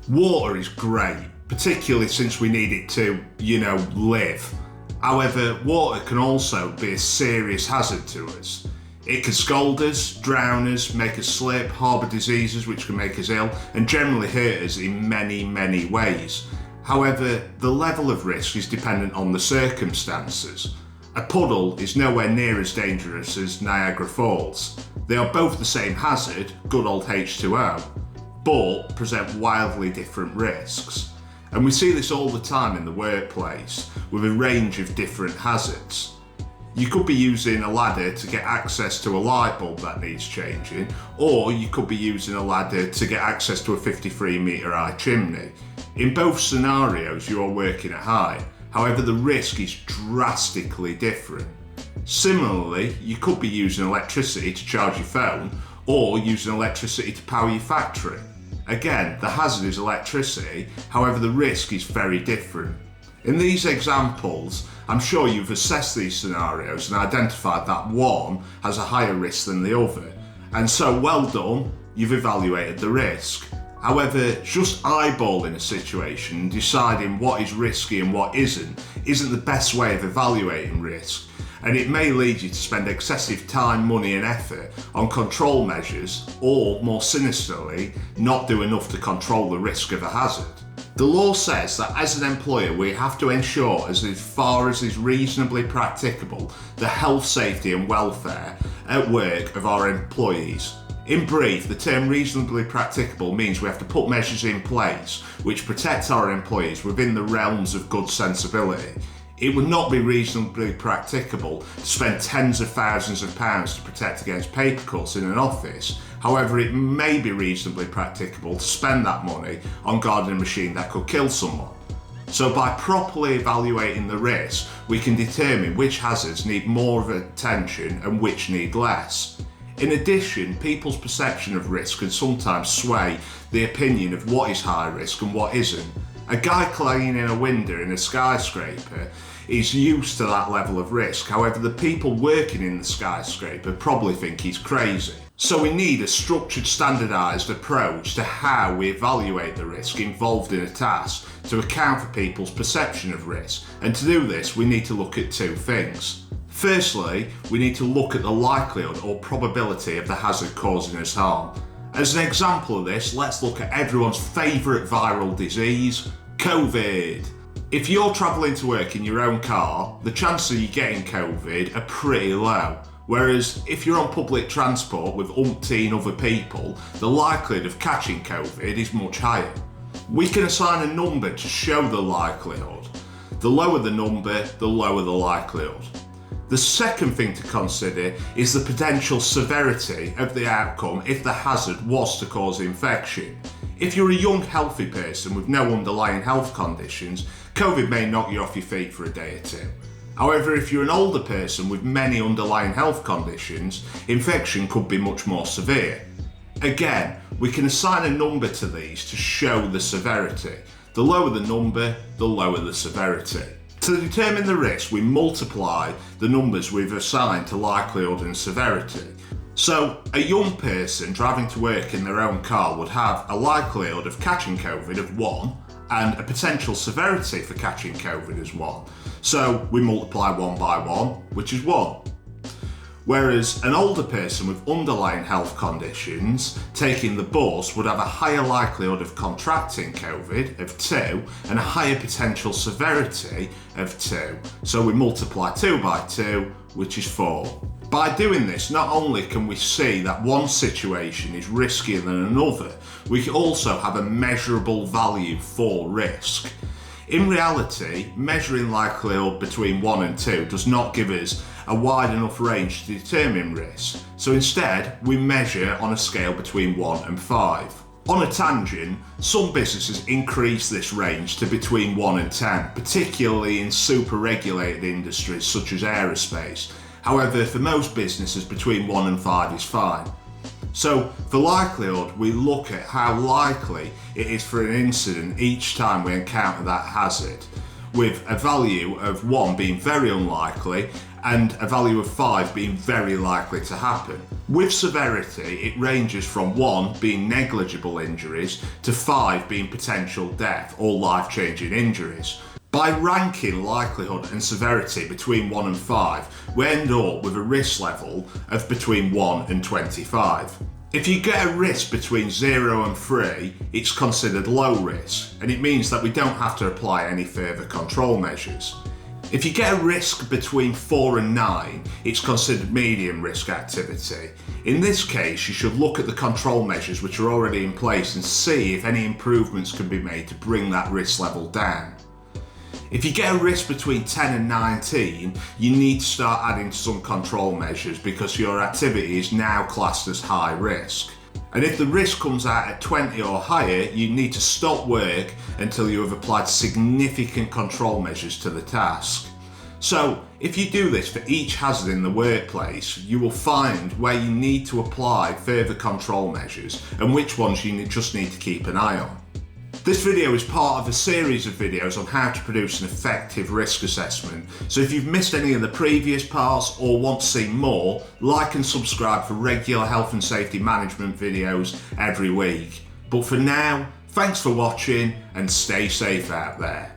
Water is great, particularly since we need it to, live. However, water can also be a serious hazard to us. It can scald us, drown us, make us slip, harbour diseases which can make us ill, and generally hurt us in many, many ways. However, the level of risk is dependent on the circumstances. A puddle is nowhere near as dangerous as Niagara Falls. They are both the same hazard, good old H2O, but present wildly different risks. And we see this all the time in the workplace, with a range of different hazards. You could be using a ladder to get access to a light bulb that needs changing, or you could be using a ladder to get access to a 53-metre high chimney. In both scenarios, you are working at height. However, the risk is drastically different. Similarly, you could be using electricity to charge your phone, or using electricity to power your factory. Again, the hazard is electricity, however the risk is very different. In these examples, I'm sure you've assessed these scenarios and identified that one has a higher risk than the other. And so well done, you've evaluated the risk. However, just eyeballing a situation and deciding what is risky and what isn't the best way of evaluating risk, and it may lead you to spend excessive time, money and effort on control measures, or more sinisterly, not do enough to control the risk of a hazard. The law says that as an employer we have to ensure, as far as is reasonably practicable, the health, safety and welfare at work of our employees. In brief, the term reasonably practicable means we have to put measures in place which protect our employees within the realms of good sensibility. It would not be reasonably practicable to spend tens of thousands of pounds to protect against paper cuts in an office. However, it may be reasonably practicable to spend that money on guarding a machine that could kill someone. So by properly evaluating the risk, we can determine which hazards need more of attention and which need less. In addition, people's perception of risk can sometimes sway the opinion of what is high risk and what isn't. A guy cleaning a window in a skyscraper is used to that level of risk. However, the people working in the skyscraper probably think he's crazy. So we need a structured, standardised approach to how we evaluate the risk involved in a task to account for people's perception of risk. And to do this, we need to look at two things. Firstly, we need to look at the likelihood or probability of the hazard causing us harm. As an example of this, let's look at everyone's favourite viral disease, COVID. If you're travelling to work in your own car, the chances of you getting COVID are pretty low. Whereas if you're on public transport with umpteen other people, the likelihood of catching COVID is much higher. We can assign a number to show the likelihood. The lower the number, the lower the likelihood. The second thing to consider is the potential severity of the outcome if the hazard was to cause infection. If you're a young, healthy person with no underlying health conditions, COVID may knock you off your feet for a day or two. However, if you're an older person with many underlying health conditions, infection could be much more severe. Again, we can assign a number to these to show the severity. The lower the number, the lower the severity. To determine the risk, we multiply the numbers we've assigned to likelihood and severity. So, a young person driving to work in their own car would have a likelihood of catching COVID of 1 and a potential severity for catching COVID as 1. So, we multiply 1 by 1, which is 1. Whereas an older person with underlying health conditions taking the bus would have a higher likelihood of contracting COVID of 2 and a higher potential severity of 2. So we multiply 2 by 2, which is 4. By doing this, not only can we see that one situation is riskier than another, we can also have a measurable value for risk. In reality, measuring likelihood between 1 and 2 does not give us a wide enough range to determine risk, so instead we measure on a scale between 1 and 5. On a tangent, some businesses increase this range to between 1 and 10, particularly in super regulated industries such as aerospace. However, for most businesses, between 1 and 5 is fine. So for likelihood, we look at how likely it is for an incident each time we encounter that hazard, with a value of 1 being very unlikely and a value of 5 being very likely to happen. With severity, it ranges from 1 being negligible injuries to 5 being potential death or life-changing injuries. By ranking likelihood and severity between 1 and 5, we end up with a risk level of between 1 and 25. If you get a risk between 0 and 3, it's considered low risk, and it means that we don't have to apply any further control measures. If you get a risk between 4 and 9, it's considered medium risk activity. In this case, you should look at the control measures which are already in place and see if any improvements can be made to bring that risk level down. If you get a risk between 10 and 19, you need to start adding some control measures because your activity is now classed as high risk. And if the risk comes out at 20 or higher, you need to stop work until you have applied significant control measures to the task. So, if you do this for each hazard in the workplace, you will find where you need to apply further control measures and which ones you just need to keep an eye on. This video is part of a series of videos on how to produce an effective risk assessment. So if you've missed any of the previous parts or want to see more, like and subscribe for regular health and safety management videos every week. But for now, thanks for watching and stay safe out there.